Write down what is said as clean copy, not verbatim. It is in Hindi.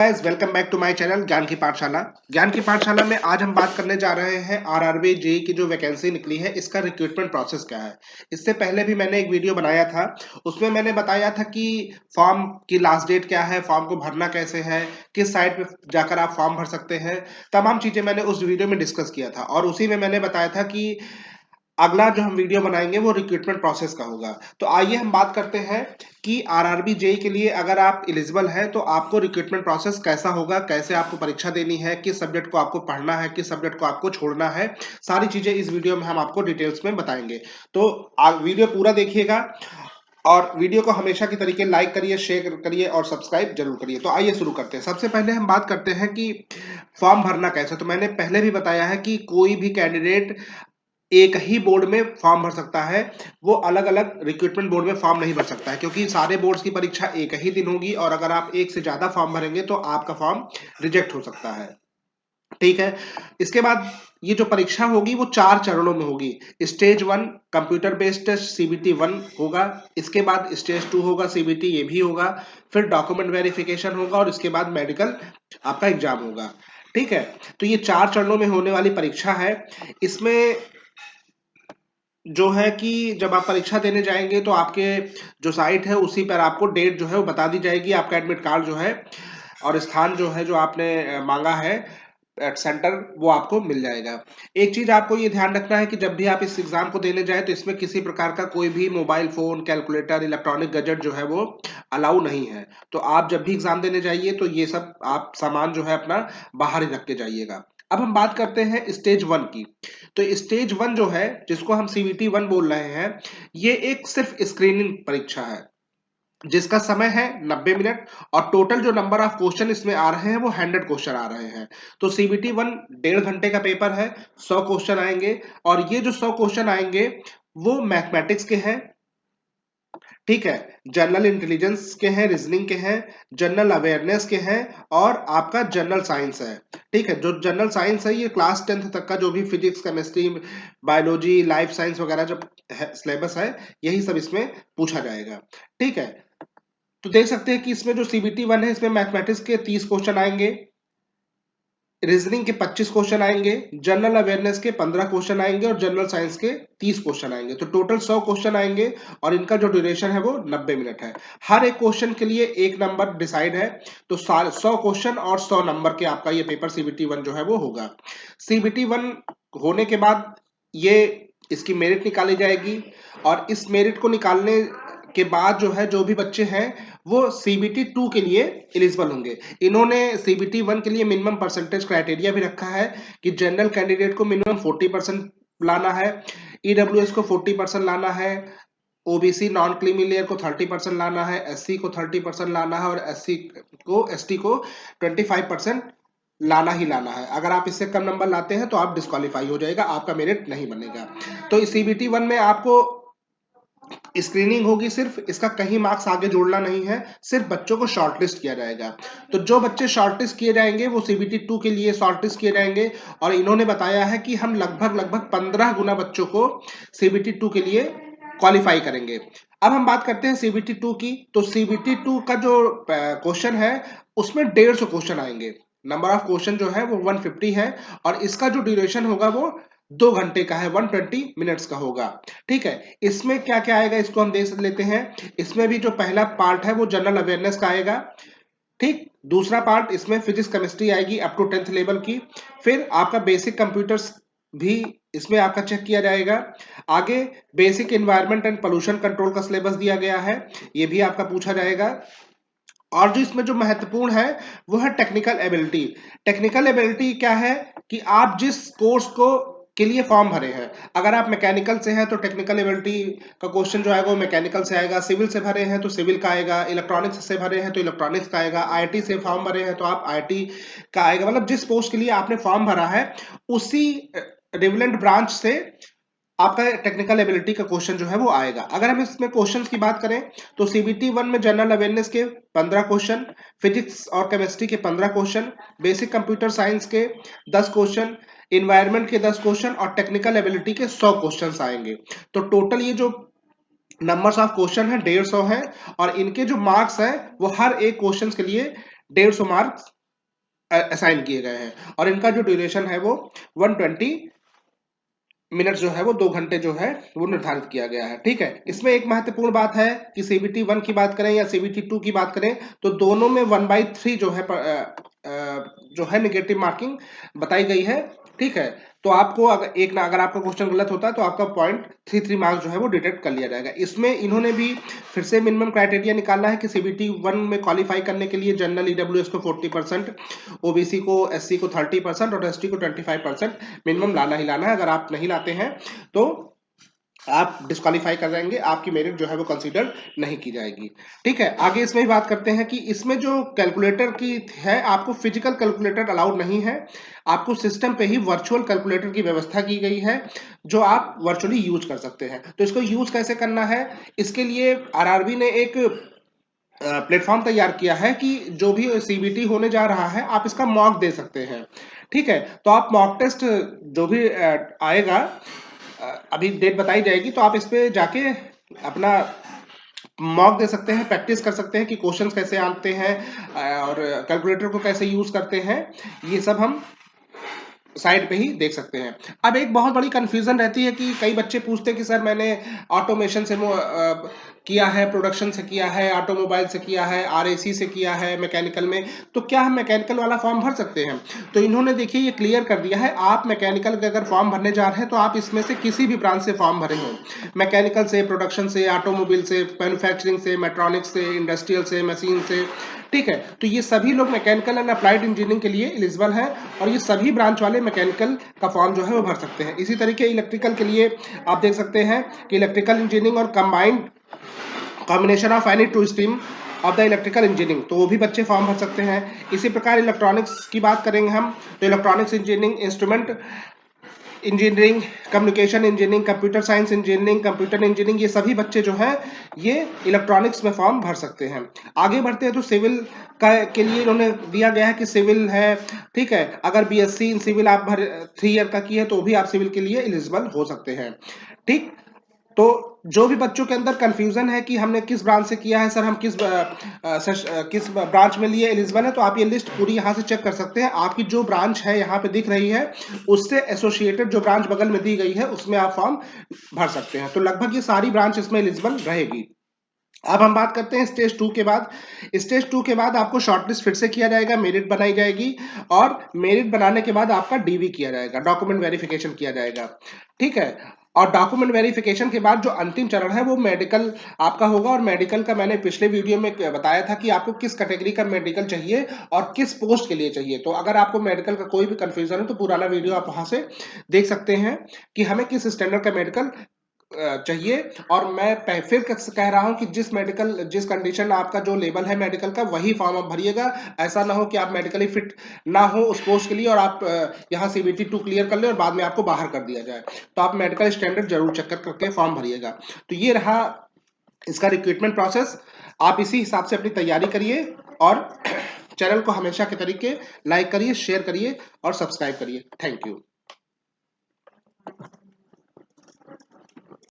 Guys welcome back to my channel ज्ञान की पाठशाला। ज्ञान की पाठशाला में आज हम बात करने जा रहे हैं आरआरबी जेईई की जो वैकेंसी निकली है इसका रिक्रूटमेंट प्रोसेस क्या है। इससे पहले भी मैंने एक वीडियो बनाया था, उसमें मैंने बताया था कि फॉर्म की लास्ट डेट क्या है, फॉर्म को भरना कैसे है, किस साइट पे जाकर आप फॉर्म भर सकते हैं। तमाम चीजें मैंने उस वीडियो में डिस्कस किया था और उसी में मैंने बताया था कि अगला जो हम वीडियो बनाएंगे वो रिक्रूटमेंट प्रोसेस का होगा। तो आइए हम बात करते हैं कि आरआरबी जेईई के लिए अगर आप एलिजिबल हैं तो आपको रिक्रूटमेंट प्रोसेस कैसा होगा, कैसे आपको परीक्षा देनी है, किस सब्जेक्ट को आपको पढ़ना है, किस सब्जेक्ट को आपको छोड़ना है। सारी चीजें इस वीडियो में हम आपको डिटेल्स में बताएंगे। तो वीडियो पूरा देखिएगा और वीडियो को हमेशा की तरीके लाइक करिए, शेयर करिए और सब्सक्राइब जरूर करिए। तो आइए शुरू करते हैं। सबसे पहले हम बात करते हैं कि फॉर्म भरना कैसे। तो मैंने पहले भी बताया है कि कोई भी कैंडिडेट एक ही बोर्ड में फॉर्म भर सकता है, वो अलग अलग रिक्रूटमेंट बोर्ड में फॉर्म नहीं भर सकता है, क्योंकि सारे बोर्ड्स की परीक्षा एक ही दिन होगी और अगर आप एक से ज्यादा फॉर्म भरेंगे तो आपका फॉर्म रिजेक्ट हो सकता है। ठीक है। इसके बाद ये जो परीक्षा होगी वो 4 चरणों में होगी। Stage 1 computer based test CBT 1 होगा, इसके बाद स्टेज 2 होगा सीबीटी, ये भी होगा, फिर डॉक्यूमेंट वेरिफिकेशन होगा और इसके बाद मेडिकल आपका एग्जाम होगा। ठीक है। तो ये 4 चरणों में होने वाली परीक्षा है। इसमें जो है कि जब आप परीक्षा देने जाएंगे तो आपके जो साइट है उसी पर आपको डेट जो है वो बता दी जाएगी, आपका एडमिट कार्ड जो है और स्थान जो है जो आपने मांगा है सेंटर, वो आपको मिल जाएगा। एक चीज आपको ये ध्यान रखना है कि जब भी आप इस एग्जाम को देने जाए तो इसमें किसी प्रकार का कोई भी mobile phone, calculator, electronic gadget जो है वो अलाउ नहीं है। तो आप जब भी एग्जाम देने जाइए तो ये सब आप सामान जो है अपना बाहर ही रख के जाइएगा। अब हम बात करते हैं स्टेज 1 की। तो स्टेज 1 जो है जिसको हम सीबीटी 1 बोल रहे हैं, ये एक सिर्फ स्क्रीनिंग परीक्षा है जिसका समय है 90 मिनट और टोटल जो नंबर ऑफ क्वेश्चन इसमें आ रहे हैं वो 100 क्वेश्चन आ रहे हैं। तो सीबीटी 1 1.5 घंटे का पेपर है, 100 क्वेश्चन आएंगे और ये जो 100 क्वेश्चन आएंगे वो मैथमेटिक्स के हैं। ठीक है। जनरल इंटेलिजेंस के हैं, रीजनिंग के हैं, जनरल अवेयरनेस के हैं और आपका जनरल साइंस है। ठीक है। जो जनरल साइंस है ये क्लास 10th तक का जो भी physics, chemistry, biology, life science वगैरह जो सिलेबस है यही सब इसमें पूछा जाएगा। ठीक है। तो देख सकते हैं कि इसमें जो सीबीटी 1 है इसमें मैथमेटिक्स के 30 क्वेश्चन आएंगे, रीजनिंग के 25 क्वेश्चन आएंगे, जनरल अवेयरनेस के 15 क्वेश्चन आएंगे और जनरल साइंस के 30 क्वेश्चन आएंगे। तो टोटल 100 क्वेश्चन आएंगे और इनका जो ड्यूरेशन है वो 90 मिनट है। हर एक क्वेश्चन के लिए एक नंबर डिसाइड है। तो 100 क्वेश्चन और 100 नंबर के आपका ये पेपर सीबीटी 1 जो है वो होगा। सीबीटी 1 होने के बाद ये इसकी मेरिट निकाली जाएगी और इस मेरिट को निकालने के बाद जो है जो भी बच्चे हैं वो सीबीटी 2 के लिए एलिजिबल होंगे। इन्होंने सीबीटी 1 के लिए मिनिमम परसेंटेज क्राइटेरिया भी रखा है कि जनरल कैंडिडेट को मिनिमम 40% लाना है, ईडब्ल्यूएस को 40% लाना है, ओबीसी नॉन क्रीमी लेयर को 30% लाना है, एससी को 30% लाना है और एसटी को 25% लाना ही लाना है। अगर आप इससे कम नंबर लाते हैं तो आप डिस्क्वालीफाई हो जाएगा, आपका मेरिट नहीं बनेगा। तो सीबीटी 1 में आपको स्क्रीनिंग होगी सिर्फ, इसका कहीं मार्क्स आगे जोड़ना नहीं है, सिर्फ बच्चों को शॉर्टलिस्ट किया जाएगा। तो जो बच्चे शॉर्टलिस्ट किए जाएंगे वो सीबीटी 2 के लिए शॉर्टलिस्ट किए जाएंगे और इन्होंने बताया है कि हम लगभग 15 गुना बच्चों को सीबीटी 2 के लिए क्वालिफाई करेंगे। अब हम बात करते हैं सीबीटी 2 की। तो सीबीटी 2 का जो क्वेश्चन है उसमें 150 क्वेश्चन आएंगे। नंबर ऑफ क्वेश्चन जो है वो 150 है और इसका जो ड्यूरेशन होगा वो 2 घंटे का है, 120 मिनट्स का होगा। ठीक है। इसमें क्या क्या आएगा इसको हम देख लेते हैं। इसमें भी जो पहला पार्ट है वो जनरल अवेयरनेस का आएगा। ठीक। दूसरा पार्ट इसमें फिजिक्स केमिस्ट्री आएगी अप टू 10th लेवल की। फिर आपका बेसिक कंप्यूटर्स भी इसमें आपका चेक किया जाएगा। आगे basic environment and pollution control का सिलेबस दिया गया है, ये भी आपका पूछा जाएगा। और जो इसमें जो महत्वपूर्ण है वो है टेक्निकल एबिलिटी। टेक्निकल एबिलिटी क्या है कि आप जिस कोर्स को के लिए फॉर्म भरे हैं, अगर आप मैकेनिकल से हैं तो टेक्निकल एबिलिटी का क्वेश्चन जो आएगा वो मैकेनिकल से आएगा, सिविल से भरे हैं तो सिविल का आएगा, इलेक्ट्रॉनिक्स से भरे हैं तो इलेक्ट्रॉनिक्स का आएगा, आईटी से फॉर्म भरे हैं तो आप आईटी का आएगा। मतलब जिस पोस्ट के लिए आपने फॉर्म भरा है उसी रिलेवेंट ब्रांच से आपका टेक्निकल एबिलिटी का क्वेश्चन जो है वो आएगा। अगर हम इसमें क्वेश्चंस की बात करें तो सीबीटी 1 में जनरल अवेयरनेस के 15 क्वेश्चन, फिजिक्स और केमिस्ट्री के 15 क्वेश्चन, बेसिक कंप्यूटर साइंस के 10 क्वेश्चन, इन्वायरमेंट के 10 क्वेश्चन और टेक्निकल एबिलिटी के 100 क्वेश्चन आएंगे। तो टोटल ये जो नंबर्स ऑफ क्वेश्चन है 150 है और इनके जो मार्क्स है वो हर एक क्वेश्चन के लिए 150 मार्क्स असाइन किए गए हैं और इनका जो ड्यूरेशन है वो 120 मिनट जो है वो 2 घंटे जो है वो निर्धारित किया गया है। ठीक है, इसमें एक महत्वपूर्ण बात है कि सीबीटी 1 की बात करें या सीबीटी 2 की बात करें तो दोनों में 1/3 जो है जो है निगेटिव मार्किंग बताई गई है। ठीक है, तो आपको अगर आपका क्वेश्चन गलत होता है तो आपका 0.33 मार्क्स जो है वो डिडक्ट कर लिया जाएगा। इसमें इन्होंने भी फिर से मिनिमम क्राइटेरिया निकाला है कि सीबीटी 1 में क्वालिफाई करने के लिए जनरल ईडब्ल्यूएस को 40%, ओबीसी को, एससी को 30% और एसटी को 25% मिनिमम लाना ही लाना है। अगर आप नहीं लाते हैं तो आप डिस्क्वालीफाई कर जाएंगे, आपकी मेरिट जो है वो कंसीडर नहीं की जाएगी। ठीक है, आगे इसमें ही बात करते हैं कि इसमें जो कैलकुलेटर की है, आपको फिजिकल कैलकुलेटर अलाउड नहीं है, आपको सिस्टम पे ही वर्चुअल कैलकुलेटर की व्यवस्था की गई है जो आप वर्चुअली यूज कर सकते हैं। तो इसको यूज कैसे करना है, इसके लिए आरआरबी ने एक प्लेटफॉर्म तैयार किया है कि जो भी सीबीटी होने जा रहा है आप इसका मॉक दे सकते हैं। ठीक है, तो आप मॉक टेस्ट जो भी आएगा, अभी डेट बताई जाएगी, तो आप इस पे जाके अपना मॉक दे सकते हैं, प्रैक्टिस कर सकते हैं कि क्वेश्चंस कैसे आते हैं और कैलकुलेटर को कैसे यूज करते हैं, ये सब हम साइड पे ही देख सकते हैं। अब एक बहुत बड़ी कंफ्यूजन रहती है कि कई बच्चे पूछते हैं कि सर मैंने ऑटोमेशन से किया है, प्रोडक्शन से किया है, ऑटोमोबाइल से किया है, आरएसी से किया है, मैकेनिकल में, तो क्या हम मैकेनिकल वाला फॉर्म भर सकते हैं? तो इन्होंने देखिए ये क्लियर कर दिया है, आप मैकेनिकल का अगर फॉर्म भरने जा रहे हैं तो आप इसमें से किसी भी ब्रांच से फॉर्म भरे हो, मैकेनिकल से, प्रोडक्शन से, ऑटोमोबाइल से, मैन्युफैक्चरिंग से, मेट्रॉनिक्स से, इंडस्ट्रियल से, मशीन से। ठीक है, तो ये सभी लोग मैकेनिकल एंड अप्लाइड इंजीनियरिंग के लिए एलिजिबल हैं और ये सभी ब्रांच वाले मैकेनिकल का फॉर्म जो है वो भर सकते हैं। इसी तरीके इलेक्ट्रिकल के लिए आप देख सकते हैं कि इलेक्ट्रिकल इंजीनियरिंग और combined combination of any two stream of the electrical engineering, तो वो भी बच्चे फॉर्म भर सकते हैं। इसी प्रकार इलेक्ट्रॉनिक्स की बात करेंगे हम, तो electronics engineering, instrument engineering, communication engineering, computer science engineering, computer engineering, ये सभी बच्चे जो हैं ये इलेक्ट्रॉनिक्स में फॉर्म भर सकते हैं। आगे बढ़ते हैं तो सिविल के लिए इन्होंने दिया गया है कि सिविल है, ठीक है, अगर बीएससी इन सिविल आप 3 ईयर का की है तो भी आप सिविल के लिए एलिजिबल हो सकते हैं। ठीक, तो जो भी बच्चों के अंदर कंफ्यूजन है कि हमने किस ब्रांच से किया है, सर हम किस ब्रांच में लिए एलिजिबल है, तो आप ये लिस्ट पूरी यहाँ से चेक कर सकते हैं। आपकी जो ब्रांच है यहाँ पे दिख रही है उससे एसोसिएटेड जो ब्रांच बगल में दी गई है उसमें आप फॉर्म भर सकते हैं। तो लगभग ये सारी ब्रांच इसमें एलिजिबल रहेगी। अब हम बात करते हैं स्टेज 2 के बाद। स्टेज 2 के बाद आपको शॉर्टलिस्ट फिर से किया जाएगा, मेरिट बनाई जाएगी और मेरिट बनाने के बाद आपका डीवी किया जाएगा, डॉक्यूमेंट वेरिफिकेशन किया जाएगा। ठीक है, और डॉक्यूमेंट वेरिफिकेशन के बाद जो अंतिम चरण है वो मेडिकल आपका होगा। और मेडिकल का मैंने पिछले वीडियो में बताया था कि आपको किस कैटेगरी का मेडिकल चाहिए और किस पोस्ट के लिए चाहिए। तो अगर आपको मेडिकल का कोई भी कंफ्यूजन है तो पुराना वीडियो आप वहां से देख सकते हैं कि हमें किस स्टैंडर्ड का मेडिकल चाहिए। और मैं फिर कह रहा हूं कि जिस कंडीशन आपका जो लेवल है मेडिकल का वही फॉर्म आप भरिएगा। ऐसा ना हो कि आप मेडिकली फिट ना हो उस पोस्ट के लिए और आप यहाँ सीबीटी 2 क्लियर कर ले और बाद में आपको बाहर कर दिया जाए। तो आप मेडिकल स्टैंडर्ड जरूर चेक करके फॉर्म भरिएगा। तो ये रहा इसका रिक्रूटमेंट प्रोसेस। आप इसी हिसाब से अपनी तैयारी करिए और चैनल को हमेशा के तरीके लाइक करिए, शेयर करिए और सब्सक्राइब करिए। Thank you.